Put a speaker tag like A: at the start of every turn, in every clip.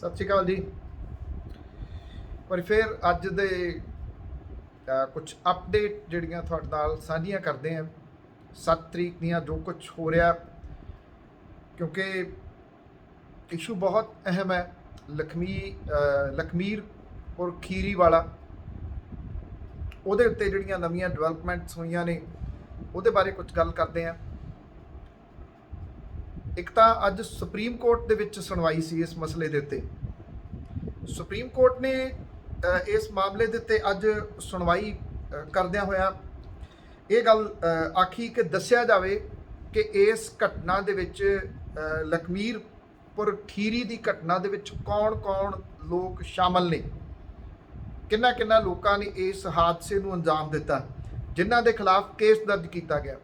A: ਸਤਿ ਸ਼੍ਰੀ ਅਕਾਲ ਜੀ। ਪਰ ਫਿਰ ਅੱਜ ਦੇ ਕੁਝ ਅਪਡੇਟ ਜਿਹੜੀਆਂ ਤੁਹਾਡੇ ਨਾਲ ਸਾਂਝੀਆਂ ਕਰਦੇ ਹਾਂ 7 ਤਰੀਕ ਦੀਆਂ ਜੋ ਕੁਝ ਹੋ ਰਿਹਾ, ਕਿਉਂਕਿ ਇਸ਼ੂ ਬਹੁਤ ਅਹਿਮ ਹੈ। ਲਖਮੀਰਪੁਰ ਖੀਰੀ ਵਾਲਾ, ਉਹਦੇ ਉੱਤੇ ਜਿਹੜੀਆਂ ਨਵੀਆਂ ਡਿਵੈਲਪਮੈਂਟਸ ਹੋਈਆਂ ਨੇ ਉਹਦੇ ਬਾਰੇ ਕੁਝ ਗੱਲ ਕਰਦੇ ਹਾਂ। ਇੱਕ ਤਾਂ ਅੱਜ ਸੁਪਰੀਮ ਕੋਰਟ ਦੇ ਵਿੱਚ ਸੁਣਵਾਈ ਸੀ ਇਸ ਮਸਲੇ ਦੇ ਉੱਤੇ। ਸੁਪਰੀਮ ਕੋਰਟ ਨੇ ਇਸ ਮਾਮਲੇ ਦੇ ਉੱਤੇ ਅੱਜ ਸੁਣਵਾਈ ਕਰਦਿਆਂ ਹੋਇਆ ਇਹ ਗੱਲ ਆਖੀ ਕਿ ਦੱਸਿਆ ਜਾਵੇ ਕਿ ਇਸ ਘਟਨਾ ਦੇ ਵਿੱਚ ਲਖਮੀਰਪੁਰ ਖੀਰੀ ਦੀ ਘਟਨਾ ਦੇ ਵਿੱਚ ਕੌਣ-ਕੌਣ ਲੋਕ ਸ਼ਾਮਲ ਨੇ, ਕਿੰਨਾ ਲੋਕਾਂ ਨੇ ਇਸ ਹਾਦਸੇ ਨੂੰ ਅੰਜਾਮ ਦਿੱਤਾ, ਜਿਨ੍ਹਾਂ ਦੇ ਖਿਲਾਫ ਕੇਸ ਦਰਜ ਕੀਤਾ ਗਿਆ,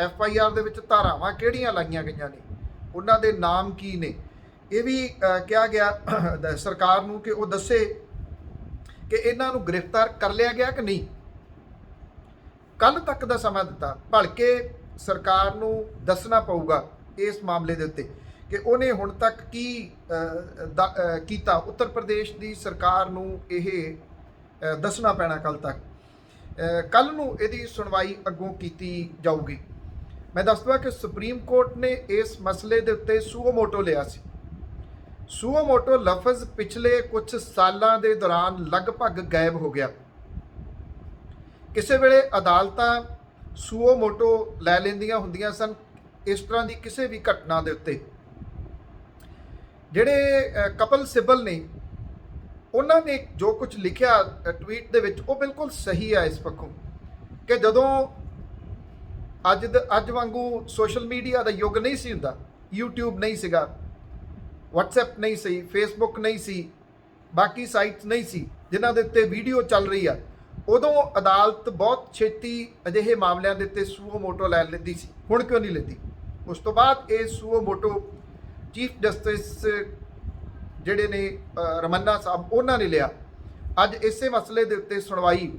A: FIR ਦੇ ਵਿੱਚ ਧਾਰਾਵਾਂ ਕਿਹੜੀਆਂ ਲਾਈਆਂ ਗਈਆਂ ਨੇ, ਉਹਨਾਂ ਦੇ ਨਾਮ ਕੀ ਨੇ। ਇਹ ਵੀ ਕਿਹਾ ਗਿਆ ਸਰਕਾਰ ਨੂੰ ਕਿ ਉਹ ਦੱਸੇ ਕਿ ਇਹਨਾਂ ਨੂੰ ਗ੍ਰਿਫਤਾਰ ਕਰ ਲਿਆ ਗਿਆ ਕਿ ਨਹੀਂ। ਕੱਲ ਤੱਕ ਦਾ ਸਮਾਂ ਦਿੱਤਾ, ਭਲਕੇ ਸਰਕਾਰ ਨੂੰ ਦੱਸਣਾ ਪਊਗਾ ਇਸ ਮਾਮਲੇ ਦੇ ਉੱਤੇ ਕਿ ਉਹਨੇ ਹੁਣ ਤੱਕ ਕੀ ਕੀਤਾ। ਉੱਤਰ ਪ੍ਰਦੇਸ਼ ਦੀ ਸਰਕਾਰ ਨੂੰ ਇਹ ਦੱਸਣਾ ਪੈਣਾ ਕੱਲ ਤੱਕ। ਕੱਲ ਨੂੰ ਇਹਦੀ ਸੁਣਵਾਈ ਅੱਗੋਂ ਕੀਤੀ ਜਾਊਗੀ। ਮੈਂ ਦੱਸਦਾ ਕਿ ਸੁਪਰੀਮ ਕੋਰਟ ਨੇ ਇਸ ਮਸਲੇ ਦੇ ਉੱਤੇ ਸੁਓ ਮੋਟੋ ਲਿਆ ਸੀ। ਸੁਓ ਮੋਟੋ ਲਫ਼ਜ਼ ਪਿਛਲੇ ਕੁਝ ਸਾਲਾਂ ਦੇ ਦੌਰਾਨ ਲਗਭਗ ਗਾਇਬ ਹੋ ਗਿਆ। ਕਿਸੇ ਵੇਲੇ ਅਦਾਲਤਾਂ ਸੁਓ ਮੋਟੋ ਲੈ ਲੈਂਦੀਆਂ ਹੁੰਦੀਆਂ ਸਨ ਇਸ ਤਰ੍ਹਾਂ ਦੀ ਕਿਸੇ ਵੀ ਘਟਨਾ ਦੇ ਉੱਤੇ। ਜਿਹੜੇ ਕਪਿਲ ਸਿੱਬਲ ਨੇ ਉਹਨਾਂ ਨੇ ਜੋ ਕੁਝ ਲਿਖਿਆ ਟਵੀਟ ਦੇ ਵਿੱਚ ਉਹ ਬਿਲਕੁਲ ਸਹੀ ਹੈ ਇਸ ਪੱਖੋਂ ਕਿ ਜਦੋਂ ਅੱਜ ਵਾਂਗੂ ਸੋਸ਼ਲ ਮੀਡੀਆ ਦਾ ਯੁੱਗ ਨਹੀਂ ਸੀ ਹੁੰਦਾ, YouTube ਨਹੀਂ ਸੀਗਾ, WhatsApp ਨਹੀਂ ਸੀ, Facebook ਨਹੀਂ ਸੀ, ਬਾਕੀ ਸਾਈਟਸ ਨਹੀਂ ਸੀ ਜਿਨ੍ਹਾਂ ਦੇ ਉੱਤੇ ਵੀਡੀਓ ਚੱਲ ਰਹੀ ਆ, ਉਦੋਂ ਅਦਾਲਤ ਬਹੁਤ ਛੇਤੀ ਅਜਿਹੇ ਮਾਮਲਿਆਂ ਦੇ ਉੱਤੇ ਸੁਓ ਮੋਟੋ ਲੈ ਲੈਂਦੀ ਸੀ। ਹੁਣ ਕਿਉਂ ਨਹੀਂ ਲੈਂਦੀ? ਉਸ ਤੋਂ ਬਾਅਦ ਇਹ ਸੁਓ ਮੋਟੋ ਚੀਫ ਜਸਟਿਸ ਜਿਹੜੇ ਨੇ ਰਮੰਨਾ ਸਾਹਿਬ ਉਹਨਾਂ ਨੇ ਲਿਆ। ਅੱਜ ਇਸੇ ਮਸਲੇ ਦੇ ਉੱਤੇ ਸੁਣਵਾਈ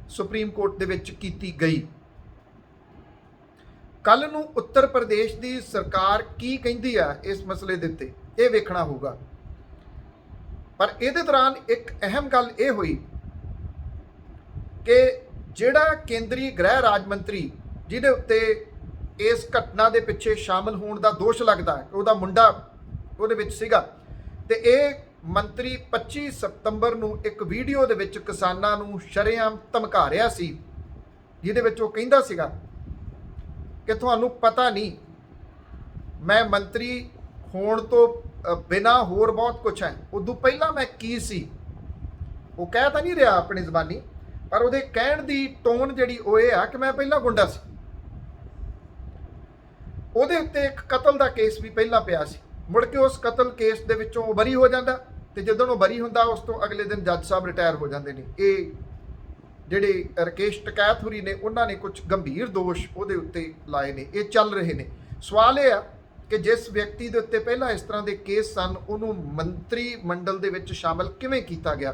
A: ਸੁਪਰੀਮ ਕੋਰਟ ਦੇ ਵਿੱਚ ਕੀਤੀ ਗਈ। ਕੱਲ ਨੂੰ ਉੱਤਰ ਪ੍ਰਦੇਸ਼ ਦੀ ਸਰਕਾਰ ਕੀ ਕਹਿੰਦੀ ਆ ਇਸ ਮਸਲੇ ਦੇ ਉੱਤੇ ਇਹ ਵੇਖਣਾ ਹੋਊਗਾ। ਪਰ ਇਹਦੇ ਦੌਰਾਨ ਇੱਕ ਅਹਿਮ ਗੱਲ ਇਹ ਹੋਈ ਕਿ ਜਿਹੜਾ ਕੇਂਦਰੀ ਗ੍ਰਹਿ ਰਾਜ ਮੰਤਰੀ ਜਿਹਦੇ ਉੱਤੇ ਇਸ ਘਟਨਾ ਦੇ ਪਿੱਛੇ ਸ਼ਾਮਲ ਹੋਣ ਦਾ ਦੋਸ਼ ਲੱਗਦਾ ਹੈ, ਉਹਦਾ ਮੁੰਡਾ ਉਹਦੇ ਵਿੱਚ ਸੀਗਾ, ਤੇ ਇਹ ਮੰਤਰੀ 25 ਸਤੰਬਰ ਨੂੰ ਇੱਕ ਵੀਡੀਓ ਦੇ ਵਿੱਚ ਕਿਸਾਨਾਂ ਨੂੰ ਸ਼ਰੇਆਮ ਧਮਕਾ ਰਿਹਾ ਸੀ, ਜਿਹਦੇ ਵਿੱਚ ਉਹ ਕਹਿੰਦਾ ਸੀਗਾ ਕਿ ਤੁਹਾਨੂੰ ਪਤਾ ਨਹੀਂ ਮੈਂ ਮੰਤਰੀ ਹੋਣ ਤੋਂ ਬਿਨਾਂ ਹੋਰ ਬਹੁਤ ਕੁਝ ਹੈ, ਉਦੋਂ ਪਹਿਲਾਂ ਮੈਂ ਕੀ ਸੀ। ਉਹ ਕਹਿ ਤਾਂ ਨਹੀਂ ਰਿਹਾ ਆਪਣੀ ਜ਼ਬਾਨੀ, ਪਰ ਉਹਦੇ ਕਹਿਣ ਦੀ ਟੋਨ ਜਿਹੜੀ ਉਹ ਇਹ ਆ ਕਿ ਮੈਂ ਪਹਿਲਾਂ ਗੁੰਡਾ ਸੀ। ਉਹਦੇ ਉੱਤੇ ਇੱਕ ਕਤਲ ਦਾ ਕੇਸ ਵੀ ਪਹਿਲਾਂ ਪਿਆ ਸੀ। ਮੁੜ ਕੇ ਉਸ ਕਤਲ ਕੇਸ ਦੇ ਵਿੱਚੋਂ ਉਹ ਬਰੀ ਹੋ ਜਾਂਦਾ, ਤੇ ਜਦੋਂ ਉਹ ਬਰੀ ਹੁੰਦਾ ਉਸ ਤੋਂ ਅਗਲੇ ਦਿਨ ਜੱਜ ਸਾਹਿਬ ਰਿਟਾਇਰ ਹੋ ਜਾਂਦੇ ਨੇ। ਇਹ ਜਿਹੜੇ ਰਕੇਸ਼ ਟਕੈਤ ਹੋਰੀ ਨੇ ਉਹਨਾਂ ਨੇ ਕੁਝ ਗੰਭੀਰ ਦੋਸ਼ ਉਹਦੇ ਉੱਤੇ ਲਾਏ ਨੇ, ਇਹ ਚੱਲ ਰਹੇ ਨੇ। ਸਵਾਲ ਇਹ ਆ ਕਿ ਜਿਸ ਵਿਅਕਤੀ ਦੇ ਉੱਤੇ ਪਹਿਲਾਂ ਇਸ ਤਰ੍ਹਾਂ ਦੇ ਕੇਸ ਸਨ ਉਹਨੂੰ ਮੰਤਰੀ ਮੰਡਲ ਦੇ ਵਿੱਚ ਸ਼ਾਮਲ ਕਿਵੇਂ ਕੀਤਾ ਗਿਆ।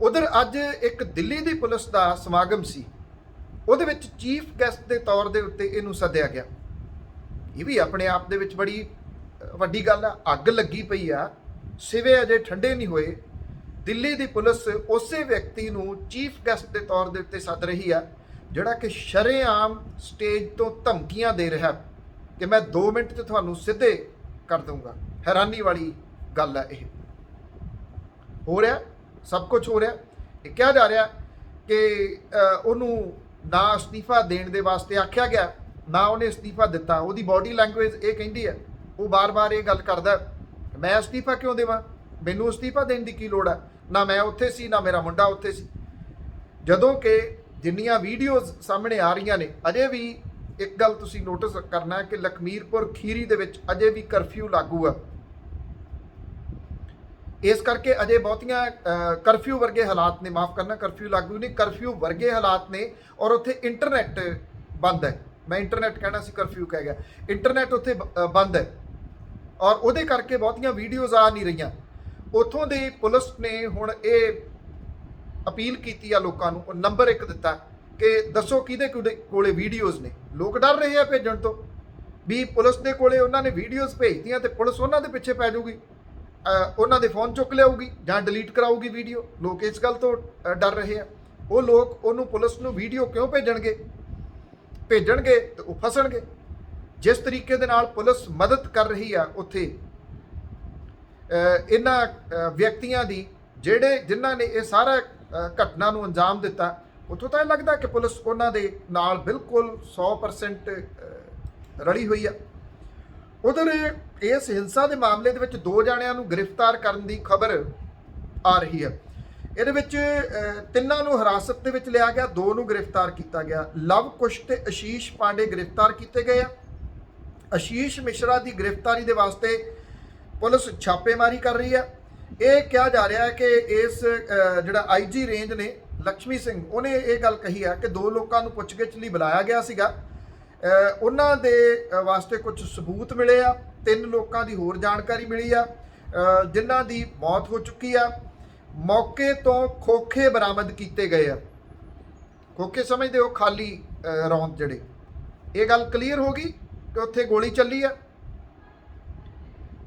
A: ਉਧਰ ਅੱਜ ਇੱਕ ਦਿੱਲੀ ਦੀ ਪੁਲਿਸ ਦਾ ਸਮਾਗਮ ਸੀ, ਉਹਦੇ ਵਿੱਚ ਚੀਫ ਗੈਸਟ ਦੇ ਤੌਰ ਦੇ ਉੱਤੇ ਇਹਨੂੰ ਸੱਦਿਆ ਗਿਆ। ਇਹ ਵੀ ਆਪਣੇ ਆਪ ਦੇ ਵਿੱਚ ਬੜੀ ਵੱਡੀ ਗੱਲ ਆ। ਅੱਗ ਲੱਗੀ ਪਈ ਆ, ਸਿਵੇ ਅਜੇ ਠੰਡੇ ਨਹੀਂ ਹੋਏ, ਦਿੱਲੀ ਦੀ ਪੁਲਿਸ ਉਸੇ ਵਿਅਕਤੀ ਨੂੰ ਚੀਫ ਗੈਸਟ ਦੇ ਤੌਰ ਦੇ ਉੱਤੇ ਸੱਦ ਰਹੀ ਆ ਜਿਹੜਾ ਕਿ ਸ਼ਰੇਆਮ ਸਟੇਜ ਤੋਂ ਧਮਕੀਆਂ ਦੇ ਰਿਹਾ ਕਿ ਮੈਂ 2 ਮਿੰਟ 'ਚ ਤੁਹਾਨੂੰ ਸਿੱਧੇ ਕਰ ਦਊਂਗਾ। ਹੈਰਾਨੀ ਵਾਲੀ ਗੱਲ ਹੈ। ਇਹ ਹੋ ਰਿਹਾ, ਸਭ ਕੁਝ ਹੋ ਰਿਹਾ। ਇਹ ਕਿਹਾ ਜਾ ਰਿਹਾ ਕਿ ਉਹਨੂੰ ਨਾ ਅਸਤੀਫਾ ਦੇਣ ਦੇ ਵਾਸਤੇ ਆਖਿਆ ਗਿਆ, ਨਾ ਉਹਨੇ ਅਸਤੀਫਾ ਦਿੱਤਾ। ਉਹਦੀ ਬਾਡੀ ਲੈਂਗੁਏਜ ਇਹ ਕਹਿੰਦੀ ਹੈ, ਉਹ ਬਾਰ-ਬਾਰ ਇਹ ਗੱਲ ਕਰਦਾ ਮੈਂ ਅਸਤੀਫਾ ਕਿਉਂ ਦੇਵਾਂ, ਮੈਨੂੰ ਅਸਤੀਫਾ ਦੇਣ ਦੀ ਕੀ ਲੋੜ ਹੈ, ਨਾ ਮੈਂ ਉੱਥੇ ਸੀ ਨਾ ਮੇਰਾ ਮੁੰਡਾ ਉੱਥੇ ਸੀ। ਜਦੋਂ ਕਿ ਜਿੰਨੀਆਂ ਵੀਡੀਓਜ਼ ਸਾਹਮਣੇ ਆ ਰਹੀਆਂ ਨੇ, ਅਜੇ ਵੀ ਇੱਕ ਗੱਲ ਤੁਸੀਂ ਨੋਟਿਸ ਕਰਨਾ ਹੈ ਕਿ ਲਖਮੀਰਪੁਰ ਖੀਰੀ ਦੇ ਵਿੱਚ ਅਜੇ ਵੀ ਕਰਫਿਊ ਲਾਗੂ ਆ। ਇਸ ਕਰਕੇ ਅਜੇ ਬਹੁਤੀਆਂ ਕਰਫਿਊ ਵਰਗੇ ਹਾਲਾਤ ਨੇ, ਮਾਫ ਕਰਨਾ ਕਰਫਿਊ ਲਾਗੂ ਨਹੀਂ, ਕਰਫਿਊ ਵਰਗੇ ਹਾਲਾਤ ਨੇ। ਔਰ ਉੱਥੇ ਇੰਟਰਨੈਟ ਬੰਦ ਹੈ। ਮੈਂ ਇੰਟਰਨੈਟ ਕਹਿਣਾ ਸੀ, ਕਰਫਿਊ ਕਹਿ ਗਿਆ। ਇੰਟਰਨੈਟ ਉੱਥੇ ਬੰਦ ਹੈ ਔਰ ਉਹਦੇ ਕਰਕੇ ਬਹੁਤੀਆਂ ਵੀਡੀਓਜ਼ ਆ ਨਹੀਂ ਰਹੀਆਂ। ਉੱਥੋਂ ਦੀ ਪੁਲਿਸ ਨੇ ਹੁਣ ਇਹ ਅਪੀਲ ਕੀਤੀ ਆ ਲੋਕਾਂ ਨੂੰ, ਨੰਬਰ 1 ਦਿੱਤਾ ਕਿ ਦੱਸੋ ਕਿਹਦੇ ਕੋਲੇ ਵੀਡੀਓਜ਼ ਨੇ। ਲੋਕ ਡਰ ਰਹੇ ਆ ਭੇਜਣ ਤੋਂ ਵੀ ਪੁਲਿਸ ਦੇ ਕੋਲੇ ਉਹਨਾਂ ਨੇ ਵੀਡੀਓਜ਼ ਭੇਜਤੀਆਂ ਤੇ ਪੁਲਿਸ ਉਹਨਾਂ ਦੇ ਪਿੱਛੇ ਪੈ ਜਾਊਗੀ, ਉਹਨਾਂ ਦੇ ਫੋਨ ਚੁੱਕ ਲਿਆਊਗੀ ਜਾਂ ਡਿਲੀਟ ਕਰਾਊਗੀ ਵੀਡੀਓ। ਲੋਕ ਇਸ ਗੱਲ ਤੋਂ ਡਰ ਰਹੇ ਆ। ਉਹ ਲੋਕ ਉਹਨੂੰ ਪੁਲਿਸ ਨੂੰ ਵੀਡੀਓ ਕਿਉਂ ਭੇਜਣਗੇ ਤੇ ਉਹ ਫਸਣਗੇ। ਜਿਸ ਤਰੀਕੇ ਦੇ ਨਾਲ ਪੁਲਿਸ ਮਦਦ ਕਰ ਰਹੀ ਆ ਉੱਥੇ ਇਹਨਾਂ ਵਿਅਕਤੀਆਂ ਦੀ ਜਿਨ੍ਹਾਂ ਨੇ ਇਹ ਸਾਰਾ ਘਟਨਾ ਨੂੰ ਅੰਜਾਮ ਦਿੱਤਾ, ਉੱਥੋਂ ਤਾਂ ਇਹ ਲੱਗਦਾ ਕਿ ਪੁਲਿਸ ਉਹਨਾਂ ਦੇ ਨਾਲ ਬਿਲਕੁਲ 100% ਰਲੀ ਹੋਈ ਆ। ਉਧਰ ਇਸ ਹਿੰਸਾ ਦੇ ਮਾਮਲੇ ਦੇ ਵਿੱਚ 2 ਜਾਣਿਆਂ ਨੂੰ ਗ੍ਰਿਫਤਾਰ ਕਰਨ ਦੀ ਖਬਰ ਆ ਰਹੀ ਹੈ। ਇਹਦੇ ਵਿੱਚ 3 ਨੂੰ ਹਿਰਾਸਤ ਦੇ ਵਿੱਚ ਲਿਆ ਗਿਆ, 2 ਨੂੰ ਗ੍ਰਿਫਤਾਰ ਕੀਤਾ ਗਿਆ। ਲਵ ਕੁਸ਼ ਤੇ ਆਸ਼ੀਸ਼ ਪਾਂਡੇ ਗ੍ਰਿਫਤਾਰ ਕੀਤੇ ਗਏ ਆ। ਆਸ਼ੀਸ਼ ਮਿਸ਼ਰਾ ਦੀ ਗ੍ਰਿਫਤਾਰੀ ਦੇ ਵਾਸਤੇ ਪੁਲਿਸ ਛਾਪੇਮਾਰੀ ਕਰ ਰਹੀ ਹੈ। ਇਹ ਕਿਹਾ ਜਾ ਰਿਹਾ ਹੈ ਕਿ ਇਸ ਜਿਹੜਾ ਆਈਜੀ ਰੇਂਜ ਨੇ ਲక్ష్ਮੀ ਸਿੰਘ, ਉਹਨੇ ਇਹ ਗੱਲ ਕਹੀ ਹੈ ਕਿ 2 ਲੋਕਾਂ ਨੂੰ ਪੁੱਛਗਿੱਛ ਲਈ ਬੁਲਾਇਆ ਗਿਆ ਸੀਗਾ। ਉਹਨਾਂ ਦੇ ਵਾਸਤੇ ਕੁਝ ਸਬੂਤ ਮਿਲੇ ਆ। 3 ਲੋਕਾਂ ਦੀ ਹੋਰ ਜਾਣਕਾਰੀ ਮਿਲੀ ਆ ਜਿਨ੍ਹਾਂ ਦੀ ਮੌਤ ਹੋ ਚੁੱਕੀ ਆ। ਮੌਕੇ ਤੋਂ ਖੋਖੇ ਬਰਾਮਦ ਕੀਤੇ ਗਏ ਆ। ਖੋਖੇ ਸਮਝਦੇ ਹੋ ਖਾਲੀ ਰੌਂਦ ਜਿਹੜੇ। ਇਹ ਗੱਲ ਕਲੀਅਰ ਹੋ ਗਈ ਕਿ ਉੱਥੇ ਗੋਲੀ ਚੱਲੀ ਆ।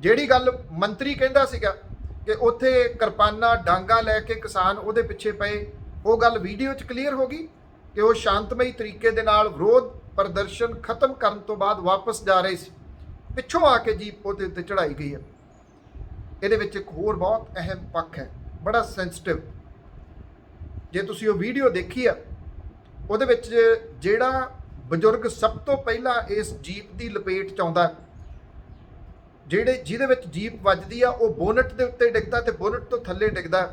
A: ਜਿਹੜੀ ਗੱਲ ਮੰਤਰੀ ਕਹਿੰਦਾ ਸੀਗਾ ਕਿ ਉੱਥੇ ਕਿਰਪਾਨਾਂ ਡਾਂਗਾ ਲੈ ਕੇ ਕਿਸਾਨ ਉਹਦੇ ਪਿੱਛੇ ਪਏ, ਉਹ ਗੱਲ ਵੀਡੀਓ 'ਚ ਕਲੀਅਰ ਹੋ ਗਈ ਕਿ ਉਹ ਸ਼ਾਂਤਮਈ ਤਰੀਕੇ ਦੇ ਨਾਲ ਵਿਰੋਧ ਪ੍ਰਦਰਸ਼ਨ ਖਤਮ ਕਰਨ ਤੋਂ ਬਾਅਦ ਵਾਪਸ ਜਾ ਰਹੇ ਸੀ। ਪਿੱਛੋਂ ਆ ਕੇ ਜੀਪ ਉਹਦੇ ਉੱਤੇ ਚੜਾਈ ਗਈ ਹੈ। ਇਹਦੇ ਵਿੱਚ ਇੱਕ ਹੋਰ ਬਹੁਤ ਅਹਿਮ ਪੱਖ ਹੈ, ਬੜਾ ਸੈਂਸਿਟਿਵ। ਜੇ ਤੁਸੀਂ ਉਹ ਵੀਡੀਓ ਦੇਖੀ ਆ, ਉਹਦੇ ਵਿੱਚ ਜਿਹੜਾ ਬਜ਼ੁਰਗ ਸਭ ਤੋਂ ਪਹਿਲਾਂ ਇਸ ਜੀਪ ਦੀ ਲਪੇਟ 'ਚ ਆਉਂਦਾ, ਜਿਹਦੇ ਵਿੱਚ ਜੀਪ ਵੱਜਦੀ ਆ, ਉਹ ਬੋਨਟ ਦੇ ਉੱਤੇ ਡਿੱਗਦਾ ਤੇ ਬੋਨਟ ਤੋਂ ਥੱਲੇ ਡਿੱਗਦਾ।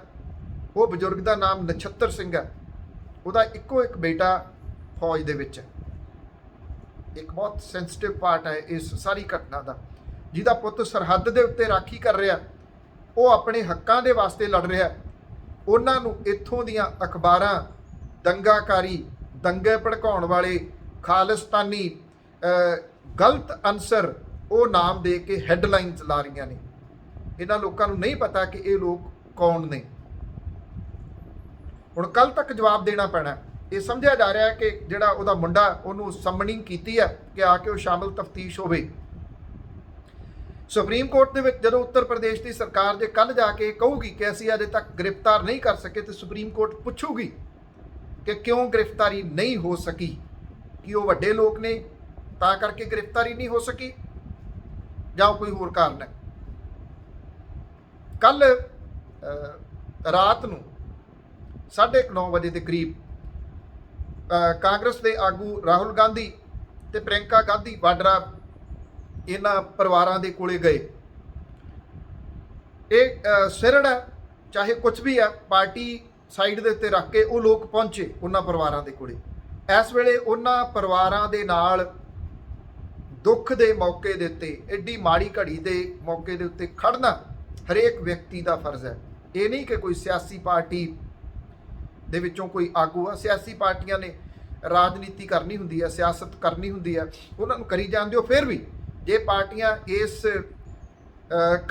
A: ਉਹ ਬਜ਼ੁਰਗ ਦਾ ਨਾਮ ਨਛੱਤਰ ਸਿੰਘ ਹੈ। ਉਹਦਾ ਇੱਕੋ ਇੱਕ ਬੇਟਾ ਫੌਜ ਦੇ ਵਿੱਚ ਹੈ। ਇੱਕ ਬਹੁਤ ਸੈਂਸਿਟਿਵ ਪਾਰਟ ਹੈ ਇਸ ਸਾਰੀ ਘਟਨਾ ਦਾ। ਜਿਹਦਾ ਪੁੱਤ ਸਰਹੱਦ ਦੇ ਉੱਤੇ ਰਾਖੀ ਕਰ ਰਿਹਾ, ਉਹ ਆਪਣੇ ਹੱਕਾਂ ਦੇ ਵਾਸਤੇ ਲੜ ਰਿਹਾ। ਉਹਨਾਂ ਨੂੰ ਇੱਥੋਂ ਦੀਆਂ ਅਖਬਾਰਾਂ ਦੰਗਾਕਾਰੀ, ਦੰਗੇ ਭੜਕਾਉਣ ਵਾਲੇ, ਖਾਲਿਸਤਾਨੀ, ਗਲਤ ਅਨਸਰ ਉਹ ਨਾਮ ਦੇ ਕੇ ਹੈਡਲਾਈਨਸ ਲਾ ਰਹੀਆਂ ਨੇ। ਇਹਨਾਂ ਲੋਕਾਂ ਨੂੰ ਨਹੀਂ ਪਤਾ ਕਿ ਇਹ ਲੋਕ ਕੌਣ ਨੇ। ਹੁਣ ਕੱਲ ਤੱਕ ਜਵਾਬ ਦੇਣਾ ਪੈਣਾ। ਇਹ ਸਮਝਿਆ ਜਾ ਰਿਹਾ ਹੈ ਕਿ ਜਿਹੜਾ ਉਹਦਾ ਮੁੰਡਾ, ਉਹਨੂੰ ਸਮਨਿੰਗ ਕੀਤੀ ਹੈ ਕਿ ਆ ਕੇ ਉਹ ਸ਼ਾਮਲ ਤਫਤੀਸ਼ ਹੋਵੇ। ਸੁਪਰੀਮ ਕੋਰਟ ਦੇ ਵਿੱਚ ਜਦੋਂ ਉੱਤਰ ਪ੍ਰਦੇਸ਼ ਦੀ ਸਰਕਾਰ ਜੇ ਕੱਲ ਜਾ ਕੇ ਕਹੂਗੀ ਕਿ ਅਸੀਂ ਅਜੇ ਤੱਕ ਗ੍ਰਿਫਤਾਰ ਨਹੀਂ ਕਰ ਸਕੇ, ਤੇ ਸੁਪਰੀਮ ਕੋਰਟ ਪੁੱਛੂਗੀ ਕਿ ਕਿਉਂ ਗ੍ਰਿਫਤਾਰੀ ਨਹੀਂ ਹੋ ਸਕੀ। ਕਿ ਉਹ ਵੱਡੇ ਲੋਕ ਨੇ ਤਾਂ ਕਰਕੇ ਗ੍ਰਿਫਤਾਰੀ ਨਹੀਂ ਹੋ ਸਕੀ ਜਾਂ ਕੋਈ ਹੋਰ ਕਾਰਨ ਹੈ। ਕੱਲ ਰਾਤ ਨੂੰ 9:30 ਵਜੇ ਦੇ ਕਰੀਬ ਕਾਂਗਰਸ ਦੇ ਆਗੂ ਰਾਹੁਲ ਗਾਂਧੀ ਤੇ ਪ੍ਰਿਯੰਕਾ ਗਾਂਧੀ ਵਾਡਰਾ ਇਹਨਾਂ ਪਰਿਵਾਰਾਂ ਦੇ ਕੋਲੇ ਗਏ। ਇਹ ਸਿਰੜ ਹੈ, ਚਾਹੇ ਕੁਝ ਵੀ ਹੈ, ਪਾਰਟੀ ਸਾਈਡ ਦੇ ਉੱਤੇ ਰੱਖ ਕੇ ਉਹ ਲੋਕ ਪਹੁੰਚੇ ਉਹਨਾਂ ਪਰਿਵਾਰਾਂ ਦੇ ਕੋਲੇ। ਇਸ ਵੇਲੇ ਉਹਨਾਂ ਪਰਿਵਾਰਾਂ ਦੇ ਨਾਲ ਦੁੱਖ ਦੇ ਮੌਕੇ ਦੇ ਉੱਤੇ, ਐਡੀ ਮਾੜੀ ਘੜੀ ਦੇ ਮੌਕੇ ਦੇ ਉੱਤੇ ਖੜਨਾ ਹਰੇਕ ਵਿਅਕਤੀ ਦਾ ਫਰਜ਼ ਹੈ। ਇਹ ਨਹੀਂ ਕਿ ਕੋਈ ਸਿਆਸੀ ਪਾਰਟੀ ਦੇ ਵਿੱਚੋਂ ਕੋਈ ਆਗੂ ਆ। ਸਿਆਸੀ ਪਾਰਟੀਆਂ ਨੇ ਰਾਜਨੀਤੀ ਕਰਨੀ ਹੁੰਦੀ ਹੈ, ਸਿਆਸਤ ਕਰਨੀ ਹੁੰਦੀ ਹੈ, ਉਹਨਾਂ ਨੂੰ ਕਰੀ ਜਾਣ ਦਿਓ। ਫਿਰ ਵੀ ਜੇ ਪਾਰਟੀਆਂ ਇਸ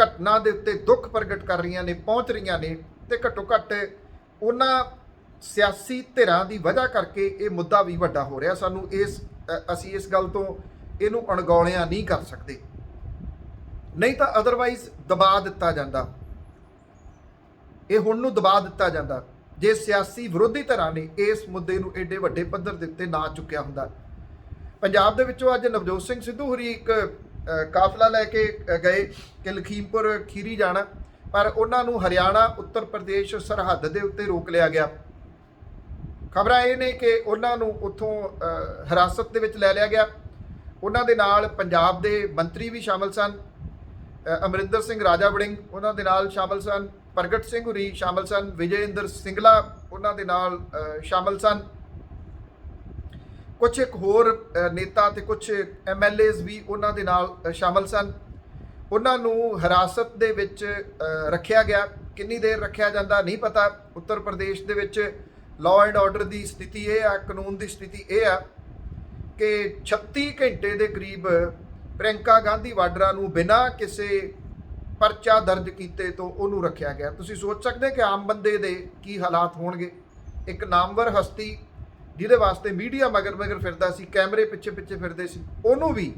A: ਘਟਨਾ ਦੇ ਉੱਤੇ ਦੁੱਖ ਪ੍ਰਗਟ ਕਰ ਰਹੀਆਂ ਨੇ, ਪਹੁੰਚ ਰਹੀਆਂ ਨੇ, ਤੇ ਘੱਟੋ ਘੱਟ ਉਹਨਾਂ ਸਿਆਸੀ ਧਿਰਾਂ ਦੀ ਵਜ੍ਹਾ ਕਰਕੇ ਇਹ ਮੁੱਦਾ ਵੀ ਵੱਡਾ ਹੋ ਰਿਹਾ। ਅਸੀਂ ਇਸ ਗੱਲ ਤੋਂ ਇਹਨੂੰ ਅਣਗੌਲਿਆ ਨਹੀਂ ਕਰ ਸਕਦੇ। ਨਹੀਂ ਤਾਂ ਅਦਰਵਾਈਜ਼ ਦਬਾ ਦਿੱਤਾ ਜਾਂਦਾ। ਇਹ ਹੁਣ ਨੂੰ ਦਬਾ ਦਿੱਤਾ ਜਾਂਦਾ ਜੇ ਸਿਆਸੀ ਵਿਰੋਧੀ ਧਿਰਾਂ ਨੇ ਇਸ ਮੁੱਦੇ ਨੂੰ ਏਡੇ ਵੱਡੇ ਪੱਧਰ ਦੇ ਉੱਤੇ ਨਾ ਚੁੱਕਿਆ ਹੁੰਦਾ। ਪੰਜਾਬ ਦੇ ਵਿੱਚੋਂ ਅੱਜ ਨਵਜੋਤ ਸਿੰਘ ਸਿੱਧੂ ਹੋਰੀ ਇੱਕ ਕਾਫਲਾ ਲੈ ਕੇ ਗਏ ਕਿ ਲਖੀਮਪੁਰ ਖੀਰੀ ਜਾਣਾ, ਪਰ ਉਹਨਾਂ ਨੂੰ ਹਰਿਆਣਾ ਉੱਤਰ ਪ੍ਰਦੇਸ਼ ਸਰਹੱਦ ਦੇ ਉੱਤੇ ਰੋਕ ਲਿਆ ਗਿਆ। ਖਬਰਾਂ ਇਹ ਨੇ ਕਿ ਉਹਨਾਂ ਨੂੰ ਉੱਥੋਂ ਹਿਰਾਸਤ ਦੇ ਵਿੱਚ ਲੈ ਲਿਆ ਗਿਆ। ਉਹਨਾਂ ਦੇ ਨਾਲ ਪੰਜਾਬ ਦੇ ਮੰਤਰੀ ਵੀ ਸ਼ਾਮਲ ਸਨ, ਅਮਰਿੰਦਰ ਸਿੰਘ ਰਾਜਾ ਵੜਿੰਗ ਉਹਨਾਂ ਦੇ ਨਾਲ ਸ਼ਾਮਲ ਸਨ, ਪ੍ਰਗਟ ਸਿੰਘ ਹੁਰੀ ਸ਼ਾਮਲ ਸਨ, ਵਿਜੇ ਇੰਦਰ ਸਿੰਗਲਾ ਉਹਨਾਂ ਦੇ ਨਾਲ ਸ਼ਾਮਲ ਸਨ, ਕੁਝ ਇੱਕ ਹੋਰ ਨੇਤਾ ਤੇ ਕੁਝ MLAs ਵੀ ਉਹਨਾਂ ਦੇ ਨਾਲ ਸ਼ਾਮਲ ਸਨ। ਉਹਨਾਂ ਨੂੰ ਹਿਰਾਸਤ ਦੇ ਵਿੱਚ ਰੱਖਿਆ ਗਿਆ। ਕਿੰਨੀ ਦੇਰ ਰੱਖਿਆ ਜਾਂਦਾ ਨਹੀਂ ਪਤਾ। ਉੱਤਰ ਪ੍ਰਦੇਸ਼ ਦੇ ਵਿੱਚ ਲਾਅ ਐਂਡ ਆਰਡਰ ਦੀ ਸਥਿਤੀ ਇਹ ਆ, ਕਾਨੂੰਨ ਦੀ ਸਥਿਤੀ ਇਹ ਆ ਕਿ 36 ਘੰਟੇ ਦੇ ਕਰੀਬ ਪ੍ਰਿਯੰਕਾ ਗਾਂਧੀ ਵਾਡਰਾ ਨੂੰ ਬਿਨਾਂ ਕਿਸੇ ਪਰਚਾ ਦਰਜ ਕੀਤੇ ਤੋਂ ਉਹਨੂੰ ਰੱਖਿਆ ਗਿਆ। ਤੁਸੀਂ ਸੋਚ ਸਕਦੇ ਕਿ ਆਮ ਬੰਦੇ ਦੇ ਕੀ ਹਾਲਾਤ ਹੋਣਗੇ। ਇੱਕ ਨਾਮਵਰ ਹਸਤੀ ਜਿਹਦੇ ਵਾਸਤੇ ਮੀਡੀਆ ਮਗਰ ਫਿਰਦਾ ਸੀ, ਕੈਮਰੇ ਪਿੱਛੇ ਫਿਰਦੇ ਸੀ, ਉਹਨੂੰ ਵੀ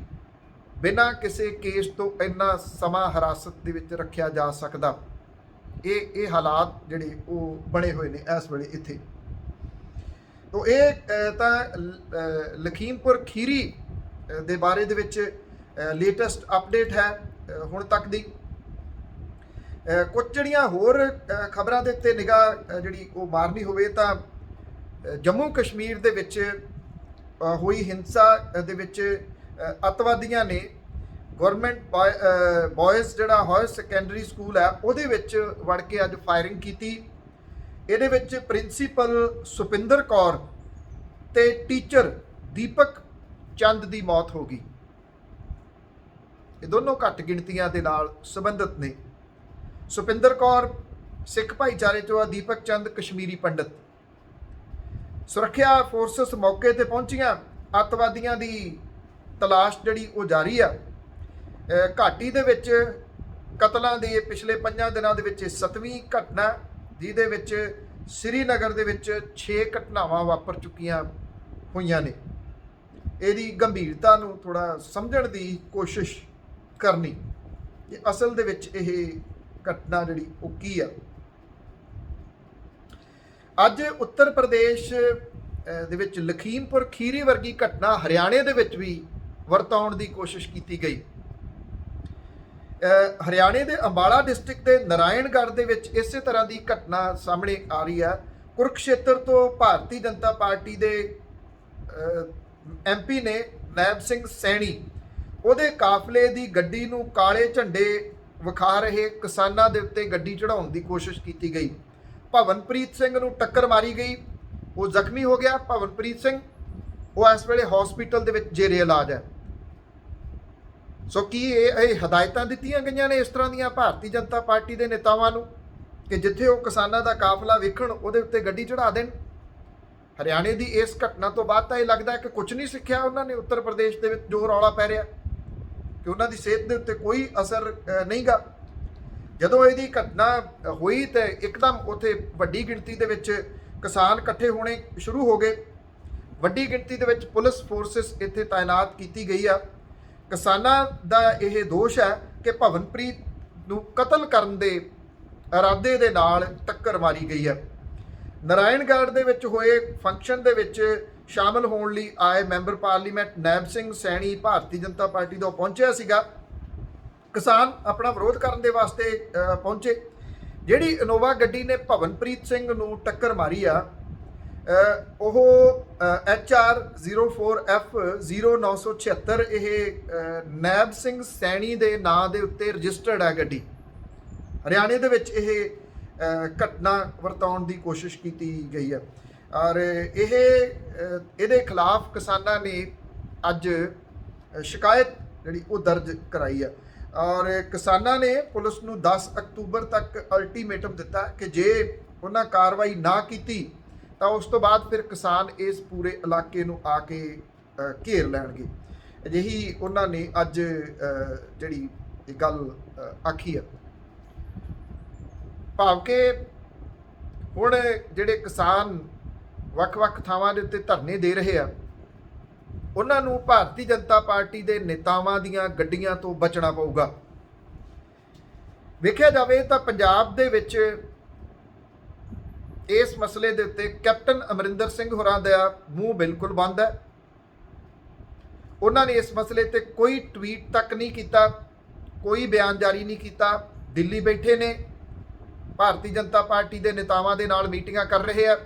A: ਬਿਨਾਂ ਕਿਸੇ ਕੇਸ ਤੋਂ ਇੰਨਾ ਸਮਾਂ ਹਿਰਾਸਤ ਦੇ ਵਿੱਚ ਰੱਖਿਆ ਜਾ ਸਕਦਾ। ਇਹ ਹਾਲਾਤ ਜਿਹੜੇ ਉਹ ਬਣੇ ਹੋਏ ਨੇ ਇਸ ਵੇਲੇ ਇੱਥੇ। ਤੋ ਇਹ ਤਾਂ ਲਖੀਮਪੁਰ ਖੀਰੀ ਦੇ ਬਾਰੇ ਦੇ ਵਿੱਚ ਲੇਟੈਸਟ ਅਪਡੇਟ ਹੈ ਹੁਣ ਤੱਕ ਦੀ। ਕੁਝ ਜਿਹੜੀਆਂ ਹੋਰ ਖਬਰਾਂ ਦੇ ਉੱਤੇ ਨਿਗਾਹ ਜਿਹੜੀ ਉਹ ਮਾਰਨੀ ਹੋਵੇ ਤਾਂ ਜੰਮੂ ਕਸ਼ਮੀਰ ਦੇ ਵਿੱਚ ਹੋਈ ਹਿੰਸਾ ਦੇ ਵਿੱਚ ਅੱਤਵਾਦੀਆਂ ਨੇ ਗਵਰਨਮੈਂਟ ਬॉयਜ਼ ਜਿਹੜਾ ਹਾਇਰ ਸੈਕੰਡਰੀ ਸਕੂਲ ਹੈ ਉਹਦੇ ਵਿੱਚ ਵੜ ਕੇ ਅੱਜ ਫਾਇਰਿੰਗ ਕੀਤੀ। ਇਹਦੇ ਵਿੱਚ ਪ੍ਰਿੰਸੀਪਲ ਸੁਪਿੰਦਰ ਕੌਰ ਤੇ ਟੀਚਰ ਦੀਪਕ ਚੰਦ ਦੀ ਮੌਤ ਹੋ ਗਈ। ਇਹ ਦੋਨੋਂ ਘੱਟ ਗਿਣਤੀਆਂ ਦੇ ਨਾਲ ਸੰਬੰਧਿਤ ਨੇ। ਸੁਪਿੰਦਰ ਕੌਰ ਸਿੱਖ ਭਾਈਚਾਰੇ ਚੋਂ ਆ, ਦੀਪਕ ਚੰਦ ਕਸ਼ਮੀਰੀ ਪੰਡਤ। ਸੁਰੱਖਿਆ ਫੋਰਸਸ ਮੌਕੇ ਤੇ ਪਹੁੰਚੀਆਂ। ਅੱਤਵਾਦੀਆਂ ਦੀ ਤਲਾਸ਼ ਜਿਹੜੀ ਉਹ ਜਾਰੀ ਆ। ਘਾਟੀ ਦੇ ਵਿੱਚ ਕਤਲਾਂ ਦੀ ਪਿਛਲੇ 5 ਦਿਨਾਂ ਦੇ ਵਿੱਚ 7ਵੀਂ ਘਟਨਾ, ਜਿਹਦੇ ਵਿੱਚ ਸ੍ਰੀਨਗਰ ਦੇ ਵਿੱਚ 6 ਘਟਨਾਵਾਂ ਵਾਪਰ ਚੁੱਕੀਆਂ ਹੋਈਆਂ ਨੇ। ਇਹਦੀ ਗੰਭੀਰਤਾ ਨੂੰ ਥੋੜਾ ਸਮਝਣ ਦੀ ਕੋਸ਼ਿਸ਼ ਕਰਨੀ ਕਿ ਅਸਲ ਦੇ ਵਿੱਚ ਇਹ ਘਟਨਾ ਜਿਹੜੀ ਉਹ ਕੀ ਆ। ਅੱਜ ਉੱਤਰ ਪ੍ਰਦੇਸ਼ ਦੇ ਵਿੱਚ ਲਖੀਮਪੁਰ ਖੀਰੀ ਵਰਗੀ ਘਟਨਾ ਹਰਿਆਣੇ ਦੇ ਵਿੱਚ ਵੀ ਵਰਤਾਉਣ ਦੀ ਕੋਸ਼ਿਸ਼ ਕੀਤੀ ਗਈ। ਹਰਿਆਣੇ ਦੇ ਅੰਬਾਲਾ ਡਿਸਟ੍ਰਿਕਟ ਦੇ ਨਾਰਾਇਣਗੜ੍ਹ ਦੇ ਵਿੱਚ ਇਸੇ ਤਰ੍ਹਾਂ ਦੀ ਘਟਨਾ ਸਾਹਮਣੇ ਆ ਰਹੀ ਹੈ। ਕੁਰੂਕਸ਼ੇਤਰ ਤੋਂ ਭਾਰਤੀ ਜਨਤਾ ਪਾਰਟੀ ਦੇ ਐਮਪੀ ਨੇ ਨੈਬ ਸਿੰਘ ਸੈਣੀ, ਉਹਦੇ ਕਾਫਲੇ ਦੀ ਗੱਡੀ ਨੂੰ ਕਾਲੇ ਝੰਡੇ ਵਿਖਾ ਰਹੇ ਕਿਸਾਨਾਂ ਦੇ ਉੱਤੇ ਗੱਡੀ ਚੜਾਉਣ ਦੀ ਕੋਸ਼ਿਸ਼ ਕੀਤੀ ਗਈ। ਭਵਨਪ੍ਰੀਤ ਸਿੰਘ ਨੂੰ ਟੱਕਰ ਮਾਰੀ ਗਈ, ਉਹ ਜ਼ਖਮੀ ਹੋ ਗਿਆ। ਭਵਨਪ੍ਰੀਤ ਸਿੰਘ ਉਹ ਇਸ ਵੇਲੇ ਹਸਪੀਟਲ ਦੇ ਵਿੱਚ ਜੇਰੇ ਇਲਾਜ ਹੈ। ਸੋ ਕੀ ਇਹ ਹਦਾਇਤਾਂ ਦਿੱਤੀਆਂ ਗਈਆਂ ਨੇ ਇਸ ਤਰ੍ਹਾਂ ਦੀਆਂ ਭਾਰਤੀ ਜਨਤਾ ਪਾਰਟੀ ਦੇ ਨੇਤਾਵਾਂ ਨੂੰ ਕਿ ਜਿੱਥੇ ਉਹ ਕਿਸਾਨਾਂ ਦਾ ਕਾਫਲਾ ਵੇਖਣ ਉਹਦੇ ਉੱਤੇ ਗੱਡੀ ਚੜਾ ਦੇਣ? ਹਰਿਆਣੇ ਦੀ ਇਸ ਘਟਨਾ ਤੋਂ ਬਾਅਦ ਤਾਂ ਇਹ ਲੱਗਦਾ ਕਿ ਕੁਝ ਨਹੀਂ ਸਿੱਖਿਆ ਉਹਨਾਂ ਨੇ ਉੱਤਰ ਪ੍ਰਦੇਸ਼ ਦੇ ਵਿੱਚ ਜੋ ਰੌਲਾ ਪੈ ਰਿਹਾ ਕਿ ਉਹਨਾਂ ਦੀ ਸਿਹਤ ਦੇ ਉੱਤੇ ਕੋਈ ਅਸਰ ਨਹੀਂਗਾ। ਜਦੋਂ ਇਹਦੀ ਘਟਨਾ ਹੋਈ ਤੇ ਇੱਕਦਮ ਉੱਥੇ ਵੱਡੀ ਗਿਣਤੀ ਦੇ ਵਿੱਚ ਕਿਸਾਨ ਇਕੱਠੇ ਹੋਣੇ ਸ਼ੁਰੂ ਹੋ ਗਏ। ਵੱਡੀ ਗਿਣਤੀ ਦੇ ਵਿੱਚ ਪੁਲਿਸ ਫੋਰਸਿਸ ਇੱਥੇ ਤਾਇਨਾਤ ਕੀਤੀ ਗਈ ਆ। ਕਿਸਾਨਾਂ ਦਾ ਇਹ ਦੋਸ਼ ਹੈ ਕਿ ਭਵਨਪ੍ਰੀਤ ਨੂੰ ਕਤਲ ਕਰਨ ਦੇ ਇਰਾਦੇ ਦੇ ਨਾਲ ਟੱਕਰ ਮਾਰੀ ਗਈ ਹੈ। ਨਾਰਾਇਣਗੜ੍ਹ ਦੇ ਵਿੱਚ ਹੋਏ ਫੰਕਸ਼ਨ ਦੇ ਵਿੱਚ ਸ਼ਾਮਲ ਹੋਣ ਲਈ ਆਏ ਮੈਂਬਰ ਪਾਰਲੀਮੈਂਟ ਨੈਬ ਸਿੰਘ ਸੈਣੀ ਭਾਰਤੀ ਜਨਤਾ ਪਾਰਟੀ ਤੋਂ ਪਹੁੰਚਿਆ ਸੀਗਾ। ਕਿਸਾਨ ਆਪਣਾ ਵਿਰੋਧ ਕਰਨ ਦੇ ਵਾਸਤੇ ਪਹੁੰਚੇ। ਜਿਹੜੀ ਇਨੋਵਾ ਗੱਡੀ ਨੇ ਭਵਨਪ੍ਰੀਤ ਸਿੰਘ ਨੂੰ ਟੱਕਰ ਮਾਰੀ ਆ ਉਹ HR 04F0976 ਇਹ ਨੈਬ ਸਿੰਘ ਸੈਣੀ ਦੇ ਨਾਂ ਦੇ ਉੱਤੇ ਰਜਿਸਟਰਡ ਹੈ ਗੱਡੀ। ਹਰਿਆਣੇ ਦੇ ਵਿੱਚ ਇਹ ਘਟਨਾ ਵਰਤਾਉਣ ਦੀ ਕੋਸ਼ਿਸ਼ ਕੀਤੀ ਗਈ ਹੈ ਔਰ ਇਹਦੇ ਖਿਲਾਫ ਕਿਸਾਨਾਂ ਨੇ ਅੱਜ ਸ਼ਿਕਾਇਤ ਜਿਹੜੀ ਉਹ ਦਰਜ ਕਰਾਈ ਹੈ ਔਰ ਕਿਸਾਨਾਂ ਨੇ ਪੁਲਿਸ ਨੂੰ 10 ਅਕਤੂਬਰ ਤੱਕ ਅਲਟੀਮੇਟਮ ਦਿੱਤਾ ਕਿ ਜੇ ਉਹਨਾਂ ਕਾਰਵਾਈ ਨਾ ਕੀਤੀ ਤਾਂ ਉਸ ਤੋਂ ਬਾਅਦ ਫਿਰ ਕਿਸਾਨ ਇਸ ਪੂਰੇ ਇਲਾਕੇ ਨੂੰ ਆ ਕੇ ਘੇਰ ਲੈਣਗੇ। ਅਜਿਹੀ ਉਹਨਾਂ ਨੇ ਅੱਜ ਜਿਹੜੀ ਇਹ ਗੱਲ ਆਖੀ ਹੈ। ਭਾਵ ਕਿ ਹੁਣ ਜਿਹੜੇ ਕਿਸਾਨ ਵੱਖ-ਵੱਖ ਥਾਵਾਂ ਦੇ ਉੱਤੇ ਧਰਨੇ ਦੇ ਰਹੇ ਆ ਉਹਨਾਂ ਨੂੰ ਭਾਰਤੀ ਜਨਤਾ ਪਾਰਟੀ ਦੇ ਨੇਤਾਵਾਂ ਦੀਆਂ ਗੱਡੀਆਂ ਤੋਂ ਬਚਣਾ ਪਊਗਾ। ਵੇਖਿਆ ਜਾਵੇ ਤਾਂ ਪੰਜਾਬ ਦੇ ਵਿੱਚ ਇਸ ਮਸਲੇ ਦੇ ਉੱਤੇ ਕੈਪਟਨ ਅਮਰਿੰਦਰ ਸਿੰਘ ਹੋਰਾਂ ਦਾ ਮੂੰਹ ਬਿਲਕੁਲ ਬੰਦ ਹੈ। ਉਹਨਾਂ ਨੇ ਇਸ ਮਸਲੇ ਤੇ ਕੋਈ ਟਵੀਟ ਤੱਕ ਨਹੀਂ ਕੀਤਾ, ਕੋਈ ਬਿਆਨ ਜਾਰੀ ਨਹੀਂ ਕੀਤਾ। ਦਿੱਲੀ ਬੈਠੇ ਨੇ, ਭਾਰਤੀ ਜਨਤਾ ਪਾਰਟੀ ਦੇ ਨੇਤਾਵਾਂ ਦੇ ਨਾਲ ਮੀਟਿੰਗਾਂ ਕਰ ਰਹੇ ਆ,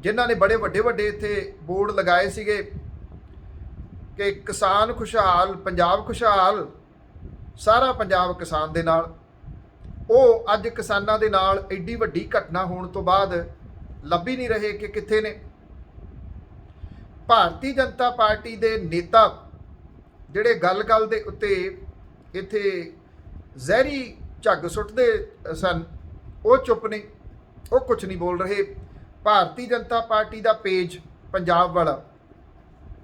A: ਜਿਨ੍ਹਾਂ ਨੇ ਬੜੇ ਵੱਡੇ ਇੱਥੇ ਬੋਰਡ ਲਗਾਏ ਸੀਗੇ ਕਿ ਕਿਸਾਨ ਖੁਸ਼ਹਾਲ, ਪੰਜਾਬ ਖੁਸ਼ਹਾਲ, ਸਾਰਾ ਪੰਜਾਬ ਕਿਸਾਨ ਦੇ ਨਾਲ। ਉਹ ਅੱਜ ਕਿਸਾਨਾਂ ਦੇ ਨਾਲ ਐਡੀ ਵੱਡੀ ਘਟਨਾ ਹੋਣ ਤੋਂ ਬਾਅਦ ਲੱਭ ਹੀ ਨਹੀਂ ਰਹੇ ਕਿ ਕਿੱਥੇ ਨੇ। ਭਾਰਤੀ ਜਨਤਾ ਪਾਰਟੀ ਦੇ ਨੇਤਾ ਜਿਹੜੇ ਗੱਲ-ਗੱਲ ਦੇ ਉੱਤੇ ਇੱਥੇ ਜ਼ਹਿਰੀ ਝੱਗ ਸੁੱਟਦੇ ਸਨ ਉਹ ਚੁੱਪ ਨੇ, ਉਹ ਕੁਝ ਨਹੀਂ ਬੋਲ ਰਹੇ। ਭਾਰਤੀ ਜਨਤਾ ਪਾਰਟੀ ਦਾ ਪੇਜ ਪੰਜਾਬ ਵਾਲਾ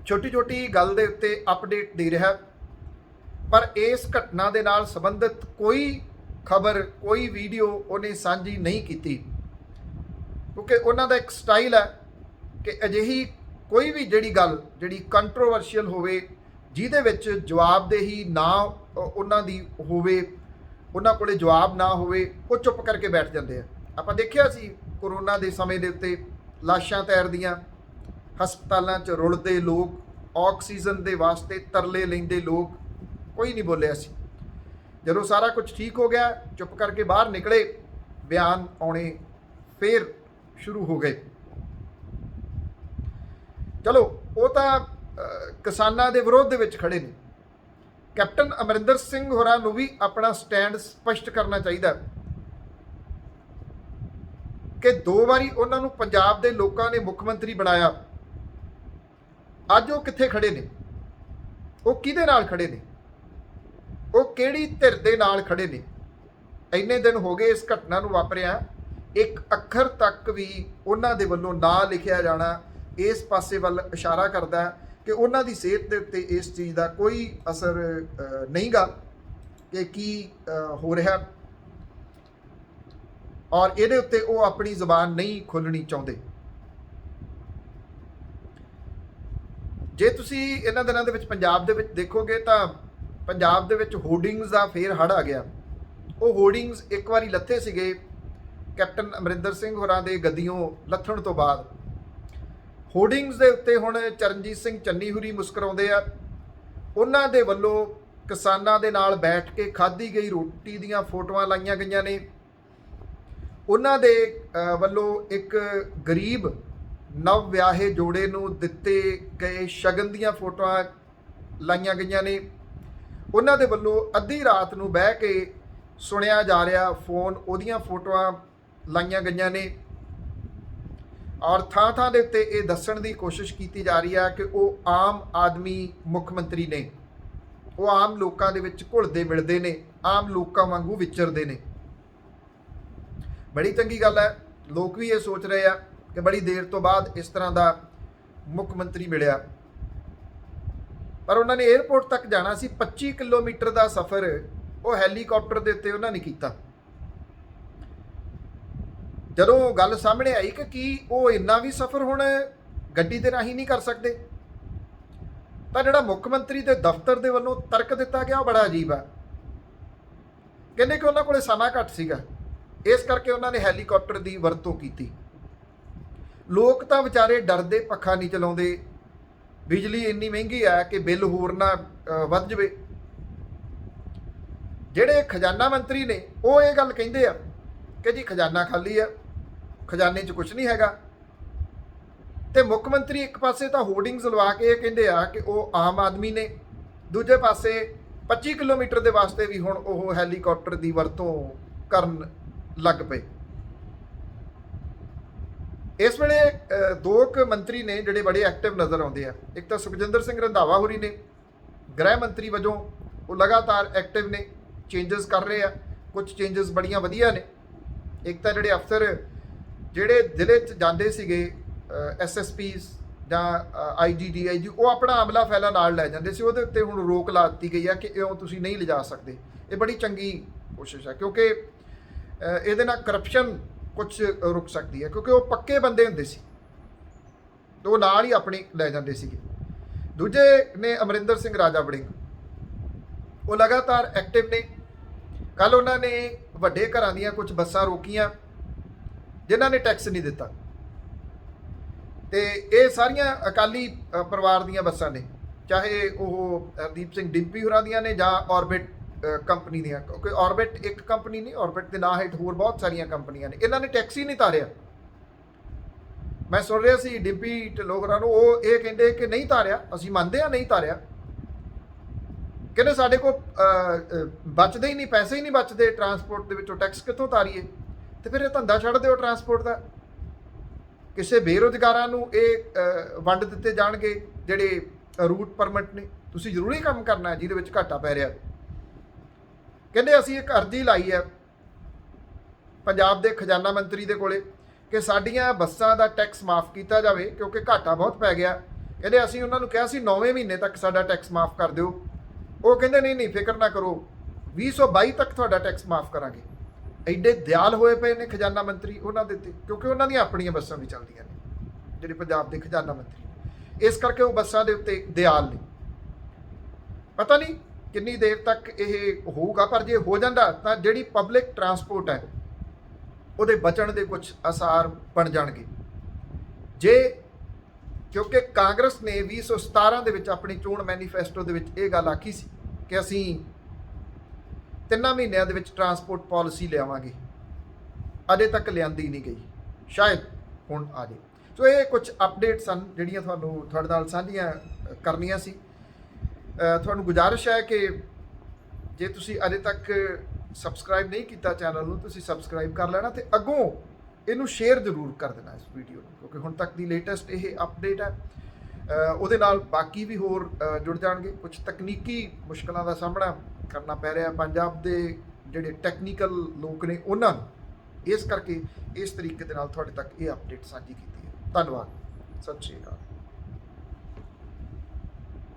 A: ਛੋਟੀ ਗੱਲ ਦੇ ਉੱਤੇ ਅਪਡੇਟ ਦੇ ਰਿਹਾ, ਪਰ ਇਸ ਘਟਨਾ ਦੇ ਨਾਲ ਸੰਬੰਧਿਤ ਕੋਈ ਖਬਰ, ਕੋਈ ਵੀਡੀਓ ਉਹਨੇ ਸਾਂਝੀ ਨਹੀਂ ਕੀਤੀ, ਕਿਉਂਕਿ ਉਹਨਾਂ ਦਾ ਇੱਕ ਸਟਾਈਲ ਹੈ ਕਿ ਅਜਿਹੀ ਕੋਈ ਵੀ ਜਿਹੜੀ ਗੱਲ ਜਿਹੜੀ ਕੰਟਰੋਵਰਸ਼ੀਅਲ ਹੋਵੇ ਜਿਹਦੇ ਵਿੱਚ ਜਵਾਬਦੇਹੀ ਨਾ ਉਹਨਾਂ ਦੀ ਹੋਵੇ, ਉਹਨਾਂ ਕੋਲੇ ਜਵਾਬ ਨਾ ਹੋਵੇ, ਉਹ ਚੁੱਪ ਕਰਕੇ ਬੈਠ ਜਾਂਦੇ ਆ। ਆਪਾਂ ਦੇਖਿਆ ਸੀ ਕਰੋਨਾ ਦੇ ਸਮੇਂ ਦੇ ਉੱਤੇ ਲਾਸ਼ਾਂ ਤੈਰਦੀਆਂ, ਹਸਪਤਾਲਾਂ 'ਚ ਰੁਲਦੇ ਲੋਕ, ਆਕਸੀਜਨ ਦੇ ਵਾਸਤੇ ਤਰਲੇ ਲੈਂਦੇ ਲੋਕ, ਕੋਈ ਨਹੀਂ ਬੋਲਿਆ ਸੀ। ਜਦੋਂ ਸਾਰਾ ਕੁਝ ਠੀਕ ਹੋ ਗਿਆ, ਚੁੱਪ ਕਰਕੇ ਬਾਹਰ ਨਿਕਲੇ, ਬਿਆਨ ਆਉਣੇ ਫੇਰ ਸ਼ੁਰੂ ਹੋ ਗਏ। ਚਲੋ ਉਹ ਤਾਂ ਕਿਸਾਨਾਂ ਦੇ ਵਿਰੋਧ ਦੇ ਵਿੱਚ ਖੜੇ ਨੇ। ਕੈਪਟਨ ਅਮਰਿੰਦਰ ਸਿੰਘ ਹੋਰਾਂ ਨੂੰ ਵੀ ਆਪਣਾ ਸਟੈਂਡ ਸਪਸ਼ਟ ਕਰਨਾ ਚਾਹੀਦਾ ਕਿ 2 ਵਾਰੀ ਉਹਨਾਂ ਨੂੰ ਪੰਜਾਬ ਦੇ ਲੋਕਾਂ ਨੇ ਮੁੱਖ ਮੰਤਰੀ ਬਣਾਇਆ। ਅੱਜ ਉਹ ਕਿੱਥੇ ਖੜੇ ਨੇ? ਉਹ ਕਿਹਦੇ ਨਾਲ ਖੜੇ ਨੇ? ਉਹ ਕਿਹੜੀ ਧਿਰ ਦੇ ਨਾਲ ਖੜੇ ਨੇ? ਇੰਨੇ ਦਿਨ ਹੋ ਗਏ ਇਸ ਘਟਨਾ ਨੂੰ ਵਾਪਰਿਆ, ਇੱਕ ਅੱਖਰ ਤੱਕ ਵੀ ਉਹਨਾਂ ਦੇ ਵੱਲੋਂ ਨਾ ਲਿਖਿਆ ਜਾਣਾ ਇਸ ਪਾਸੇ ਵੱਲ ਇਸ਼ਾਰਾ ਕਰਦਾ ਕਿ ਉਹਨਾਂ ਦੀ ਸਿਹਤ ਦੇ ਉੱਤੇ ਇਸ ਚੀਜ਼ ਦਾ ਕੋਈ ਅਸਰ ਨਹੀਂਗਾ ਕਿ ਕੀ ਹੋ ਰਿਹਾ, ਔਰ ਇਹਦੇ ਉੱਤੇ ਉਹ ਆਪਣੀ ਜ਼ੁਬਾਨ ਨਹੀਂ ਖੋਲ੍ਹਣੀ ਚਾਹੁੰਦੇ। ਜੇ ਤੁਸੀਂ ਇਹਨਾਂ ਦਿਨਾਂ ਦੇ ਵਿੱਚ ਪੰਜਾਬ ਦੇ ਵਿੱਚ ਦੇਖੋਗੇ ਤਾਂ ਪੰਜਾਬ ਦੇ ਵਿੱਚ ਹੋਰਡਿੰਗਸ ਦਾ ਫੇਰ ਹੜ੍ਹ ਆ ਗਿਆ। ਉਹ ਹੋਰਡਿੰਗਸ ਇੱਕ ਵਾਰੀ ਲੱਥੇ ਸੀਗੇ ਕੈਪਟਨ ਅਮਰਿੰਦਰ ਸਿੰਘ ਹੋਰਾਂ ਦੇ ਗੱਦੀਓਂ ਲੱਥਣ ਤੋਂ ਬਾਅਦ। ਹੋਰਡਿੰਗਸ ਦੇ ਉੱਤੇ ਹੁਣ ਚਰਨਜੀਤ ਸਿੰਘ ਚੰਨੀ ਹੁਰੀ ਮੁਸਕਰਾਉਂਦੇ ਆ। ਉਹਨਾਂ ਦੇ ਵੱਲੋਂ ਕਿਸਾਨਾਂ ਦੇ ਨਾਲ ਬੈਠ ਕੇ ਖਾਧੀ ਗਈ ਰੋਟੀ ਦੀਆਂ ਫੋਟੋਆਂ ਲਾਈਆਂ ਗਈਆਂ ਨੇ। ਉਹਨਾਂ ਦੇ ਵੱਲੋਂ ਇੱਕ ਗਰੀਬ ਨਵ ਵਿਆਹੇ ਜੋੜੇ ਨੂੰ ਦਿੱਤੇ ਗਏ ਸ਼ਗਨ ਦੀਆਂ ਫੋਟੋਆਂ ਲਾਈਆਂ ਗਈਆਂ ਨੇ। ਉਹਨਾਂ ਦੇ ਵੱਲੋਂ ਅੱਧੀ ਰਾਤ ਨੂੰ ਬਹਿ ਕੇ ਸੁਣਿਆ ਜਾ ਰਿਹਾ ਫੋਨ, ਉਹਦੀਆਂ ਫੋਟੋਆਂ ਲਾਈਆਂ ਗਈਆਂ ਨੇ। ਔਰ ਥਾਂ ਥਾਂ ਦੇ ਉੱਤੇ ਇਹ ਦੱਸਣ ਦੀ ਕੋਸ਼ਿਸ਼ ਕੀਤੀ ਜਾ ਰਹੀ ਹੈ ਕਿ ਉਹ ਆਮ ਆਦਮੀ ਮੁੱਖ ਮੰਤਰੀ ਨੇ, ਉਹ ਆਮ ਲੋਕਾਂ ਦੇ ਵਿੱਚ ਘੁਲਦੇ ਮਿਲਦੇ ਨੇ, ਆਮ ਲੋਕਾਂ ਵਾਂਗੂ ਵਿਚਰਦੇ ਨੇ। ਬੜੀ ਚੰਗੀ ਗੱਲ ਹੈ। ਲੋਕ ਵੀ ਇਹ ਸੋਚ ਰਹੇ ਆ ਕਿ ਬੜੀ ਦੇਰ ਤੋਂ ਬਾਅਦ ਇਸ ਤਰ੍ਹਾਂ ਦਾ ਮੁੱਖ ਮੰਤਰੀ ਮਿਲਿਆ। ਪਰ ਉਹਨਾਂ ਨੇ 에ਅਰਪੋਰਟ ਤੱਕ ਜਾਣਾ ਸੀ, 25 ਕਿਲੋਮੀਟਰ ਦਾ ਸਫ਼ਰ ਉਹ ਹੈਲੀਕਾਪਟਰ ਦੇ ਉੱਤੇ ਉਹਨਾਂ ਨੇ ਕੀਤਾ। ਜਦੋਂ ਗੱਲ ਸਾਹਮਣੇ ਆਈ ਕਿ ਕੀ ਉਹ ਇੰਨਾ ਵੀ ਸਫ਼ਰ ਹੁਣ ਗੱਡੀ ਦੇ ਰਾਹੀਂ ਨਹੀਂ ਕਰ ਸਕਦੇ, ਤਾਂ ਜਿਹੜਾ ਮੁੱਖ ਮੰਤਰੀ ਦੇ ਦਫ਼ਤਰ ਦੇ ਵੱਲੋਂ ਤਰਕ ਦਿੱਤਾ ਗਿਆ ਉਹ ਬੜਾ ਅਜੀਬ ਆ। ਕਹਿੰਦੇ ਕਿ ਉਹਨਾਂ ਕੋਲੇ ਸਮਾਂ ਘੱਟ ਸੀਗਾ, ਇਸ ਕਰਕੇ ਉਹਨਾਂ ਨੇ ਹੈਲੀਕਾਪਟਰ ਦੀ ਵਰਤੋਂ ਕੀਤੀ। ਲੋਕ ਤਾਂ ਵਿਚਾਰੇ ਡਰਦੇ ਪੱਖਾ ਨਹੀਂ ਚਲਾਉਂਦੇ, ਬਿਜਲੀ ਇੰਨੀ ਮਹਿੰਗੀ ਆ ਕਿ ਬਿੱਲ ਹੋਰ ਨਾ ਵੱਧ ਜਾਵੇ। ਜਿਹੜੇ ਖਜ਼ਾਨਾ ਮੰਤਰੀ ਨੇ ਉਹ ਇਹ ਗੱਲ ਕਹਿੰਦੇ ਆ ਕਿ ਜੀ ਖਜ਼ਾਨਾ ਖਾਲੀ ਆ, ਖਜ਼ਾਨੇ 'ਚ ਕੁਝ ਨਹੀਂ ਹੈਗਾ। ਤੇ ਮੁੱਖ ਮੰਤਰੀ ਇੱਕ ਪਾਸੇ ਤਾਂ ਹੋਰਡਿੰਗਸ ਲਵਾ ਕੇ ਇਹ ਕਹਿੰਦੇ ਆ ਕਿ ਉਹ ਆਮ ਆਦਮੀ ਨੇ, ਦੂਜੇ ਪਾਸੇ 25 ਕਿਲੋਮੀਟਰ ਦੇ ਵਾਸਤੇ ਵੀ ਹੁਣ ਉਹ ਹੈਲੀਕਾਪਟਰ ਦੀ ਵਰਤੋਂ ਕਰਨ ਲੱਗ ਪਏ। ਇਸ ਵੇਲੇ 2 ਮੰਤਰੀ ਨੇ ਜਿਹੜੇ ਬੜੇ ਐਕਟਿਵ ਨਜ਼ਰ ਆਉਂਦੇ ਆ। ਇੱਕ ਤਾਂ ਸੁਖਜਿੰਦਰ ਸਿੰਘ ਰੰਧਾਵਾ ਹੋਰੀ ਨੇ, ਗ੍ਰਹਿ ਮੰਤਰੀ ਵਜੋਂ ਉਹ ਲਗਾਤਾਰ ਐਕਟਿਵ ਨੇ, ਚੇਂਜਸ ਕਰ ਰਹੇ ਆ, ਕੁਝ ਚੇਂਜਸ ਬੜੀਆਂ ਵਧੀਆ ਨੇ। ਇੱਕ ਤਾਂ ਜਿਹੜੇ ਅਫਸਰ ਜਿਹੜੇ ਜ਼ਿਲ੍ਹੇ 'ਚ ਜਾਂਦੇ ਸੀਗੇ, SSPs ਜਾਂ IG DIG, ਉਹ ਆਪਣਾ ਅਮਲਾ ਫੈਲਾ ਨਾਲ ਲੈ ਜਾਂਦੇ ਸੀ, ਉਹਦੇ ਉੱਤੇ ਹੁਣ ਰੋਕ ਲਾ ਦਿੱਤੀ ਗਈ ਆ ਕਿ ਇਉਂ ਤੁਸੀਂ ਨਹੀਂ ਲਿਜਾ ਸਕਦੇ। ਇਹ ਬੜੀ ਚੰਗੀ ਕੋਸ਼ਿਸ਼ ਹੈ ਕਿਉਂਕਿ ਇਹਦੇ ਨਾਲ ਕਰਪਸ਼ਨ ਕੁਝ ਰੁਕ ਸਕਦੀ ਹੈ, ਕਿਉਂਕਿ ਉਹ ਪੱਕੇ ਬੰਦੇ ਹੁੰਦੇ ਸੀ ਤੇ ਉਹ ਨਾਲ ਹੀ ਆਪਣੀ ਲੈ ਜਾਂਦੇ ਸੀਗੇ। ਦੂਜੇ ਨੇ ਅਮਰਿੰਦਰ ਸਿੰਘ ਰਾਜਾ ਵੜਿੰਗ, ਉਹ ਲਗਾਤਾਰ ਐਕਟਿਵ ਨੇ। ਕੱਲ ਉਹਨਾਂ ਨੇ ਵੱਡੇ ਘਰਾਂ ਦੀਆਂ ਕੁਝ ਬੱਸਾਂ ਰੋਕੀਆਂ ਜਿਨ੍ਹਾਂ ਨੇ ਟੈਕਸ ਨਹੀਂ ਦਿੱਤਾ, ਤੇ ਇਹ ਸਾਰੀਆਂ ਅਕਾਲੀ ਪਰਿਵਾਰ ਦੀਆਂ ਬੱਸਾਂ ਨੇ, ਚਾਹੇ ਉਹ ਹਰਦੀਪ ਸਿੰਘ ਡਿੰਪੀ ਹੋਰਾਂ ਦੀਆਂ ਨੇ ਜਾਂ ਔਰਬਿਟ ਕੰਪਨੀ ਦੀਆਂ। ਕਿਉਂਕਿ ਔਰਬਿਟ ਇੱਕ ਕੰਪਨੀ ਨਹੀਂ, ਔਰਬਿਟ ਦੇ ਨਾਂ ਹੇਠ ਹੋਰ ਬਹੁਤ ਸਾਰੀਆਂ ਕੰਪਨੀਆਂ ਨੇ। ਇਹਨਾਂ ਨੇ ਟੈਕਸ ਹੀ ਨਹੀਂ ਤਾਰਿਆ। ਮੈਂ ਸੁਣ ਰਿਹਾ ਸੀ ਡਿੰਪੀ ਢਿੱਲੋਂ ਹੋਰਾਂ ਨੂੰ, ਉਹ ਇਹ ਕਹਿੰਦੇ ਕਿ ਨਹੀਂ ਤਾਰਿਆ, ਅਸੀਂ ਮੰਨਦੇ ਹਾਂ ਨਹੀਂ ਤਾਰਿਆ, ਕਹਿੰਦੇ ਸਾਡੇ ਕੋਲ ਬਚਦੇ ਹੀ ਨਹੀਂ, ਪੈਸੇ ਹੀ ਨਹੀਂ ਬਚਦੇ ਟਰਾਂਸਪੋਰਟ ਦੇ ਵਿੱਚੋਂ, ਟੈਕਸ ਕਿੱਥੋਂ ਤਾਰੀਏ। ਤੇ ਫਿਰ ਇਹ ਧੰਦਾ ਛੱਡ ਦਿਓ ਟਰਾਂਸਪੋਰਟ ਦਾ, ਕਿਸੇ ਬੇਰੁਜ਼ਗਾਰਾਂ ਨੂੰ ਇਹ ਵੰਡ ਦਿੱਤੇ ਜਾਣਗੇ ਜਿਹੜੇ ਰੂਟ ਪਰਮਿਟ ਨੇ। ਤੁਸੀਂ ਜ਼ਰੂਰੀ ਕੰਮ ਕਰਨਾ ਜਿਹਦੇ ਵਿੱਚ ਘਾਟਾ ਪੈ ਰਿਹਾ। ਕਹਿੰਦੇ ਅਸੀਂ ਇੱਕ ਅਰਜ਼ੀ ਲਾਈ ਹੈ ਪੰਜਾਬ ਦੇ ਖਜ਼ਾਨਾ ਮੰਤਰੀ ਦੇ ਕੋਲੇ ਕਿ ਸਾਡੀਆਂ ਬੱਸਾਂ ਦਾ ਟੈਕਸ ਮਾਫ ਕੀਤਾ ਜਾਵੇ ਕਿਉਂਕਿ ਘਾਟਾ ਬਹੁਤ ਪੈ ਗਿਆ। ਕਹਿੰਦੇ ਅਸੀਂ ਉਹਨਾਂ ਨੂੰ ਕਿਹਾ ਸੀ 9ਵੇਂ ਮਹੀਨੇ ਤੱਕ ਸਾਡਾ ਟੈਕਸ ਮਾਫ ਕਰ ਦਿਓ। ਉਹ ਕਹਿੰਦੇ ਨਹੀਂ ਫਿਕਰ ਨਾ ਕਰੋ, 2022 ਤੱਕ ਤੁਹਾਡਾ ਟੈਕਸ ਮਾਫ ਕਰਾਂਗੇ। ਐਡੇ ਦਿਆਲ ਹੋਏ ਪਏ ਨੇ ਖਜ਼ਾਨਾ ਮੰਤਰੀ ਉਹਨਾਂ ਦੇ ਉੱਤੇ, ਕਿਉਂਕਿ ਉਹਨਾਂ ਦੀਆਂ ਆਪਣੀਆਂ ਬੱਸਾਂ ਵੀ ਚੱਲਦੀਆਂ ਨੇ ਜਿਹੜੇ ਪੰਜਾਬ ਦੇ ਖਜ਼ਾਨਾ ਮੰਤਰੀ, ਇਸ ਕਰਕੇ ਉਹ ਬੱਸਾਂ ਦੇ ਉੱਤੇ ਦਿਆਲ ਨੇ। ਪਤਾ ਨਹੀਂ ਕਿੰਨੀ ਦੇਰ ਤੱਕ ਇਹ ਹੋਊਗਾ, ਪਰ ਜੇ ਹੋ ਜਾਂਦਾ ਤਾਂ ਜਿਹੜੀ ਪਬਲਿਕ ਟਰਾਂਸਪੋਰਟ ਹੈ ਉਹਦੇ ਬਚਣ ਦੇ ਕੁਝ ਆਸਾਰ ਬਣ ਜਾਣਗੇ। ਜੇ ਕਿਉਂਕਿ ਕਾਂਗਰਸ ਨੇ 2017 ਦੇ ਵਿੱਚ ਆਪਣੀ ਚੋਣ ਮੈਨੀਫੈਸਟੋ ਦੇ ਵਿੱਚ ਇਹ ਗੱਲ ਆਖੀ ਸੀ ਕਿ ਅਸੀਂ 3 ਮਹੀਨਿਆਂ ਦੇ ਵਿੱਚ ਟਰਾਂਸਪੋਰਟ ਪਾਲਿਸੀ ਲਿਆਵਾਂਗੇ, ਅਜੇ ਤੱਕ ਲਿਆਂਦੀ ਨਹੀਂ ਗਈ, ਸ਼ਾਇਦ ਹੁਣ ਆ ਜਾਏ। ਸੋ ਇਹ ਕੁਝ ਅਪਡੇਟ ਸਨ ਜਿਹੜੀਆਂ ਤੁਹਾਨੂੰ ਤੁਹਾਡੇ ਨਾਲ ਸਾਂਝੀਆਂ ਕਰਨੀਆਂ ਸੀ। ਤੁਹਾਨੂੰ ਗੁਜ਼ਾਰਿਸ਼ ਹੈ ਕਿ ਜੇ ਤੁਸੀਂ ਅਜੇ ਤੱਕ ਸਬਸਕ੍ਰਾਈਬ ਨਹੀਂ ਕੀਤਾ ਚੈਨਲ ਨੂੰ, ਤੁਸੀਂ ਸਬਸਕ੍ਰਾਈਬ ਕਰ ਲੈਣਾ ਤੇ ਅੱਗੋਂ ਇਹਨੂੰ ਸ਼ੇਅਰ ਜ਼ਰੂਰ ਕਰ ਦੇਣਾ ਇਸ ਵੀਡੀਓ ਨੂੰ, ਕਿਉਂਕਿ ਹੁਣ ਤੱਕ ਦੀ ਲੇਟੈਸਟ ਇਹ ਅਪਡੇਟ ਹੈ। ਉਹਦੇ ਨਾਲ ਬਾਕੀ ਵੀ ਹੋਰ ਜੁੜ ਜਾਣਗੇ। ਕੁਝ ਤਕਨੀਕੀ ਮੁਸ਼ਕਲਾਂ ਦਾ ਸਾਹਮਣਾ ਕਰਨਾ ਪੈ ਰਿਹਾ ਪੰਜਾਬ ਦੇ ਜਿਹੜੇ ਟੈਕਨੀਕਲ ਲੋਕ ਨੇ ਉਹਨਾਂ ਨੂੰ, ਇਸ ਕਰਕੇ ਇਸ ਤਰੀਕੇ ਦੇ ਨਾਲ ਤੁਹਾਡੇ ਤੱਕ ਇਹ ਅਪਡੇਟ ਸਾਂਝੀ ਕੀਤੀ ਹੈ। ਧੰਨਵਾਦ, ਸਤਿ ਸ਼੍ਰੀ ਅਕਾਲ।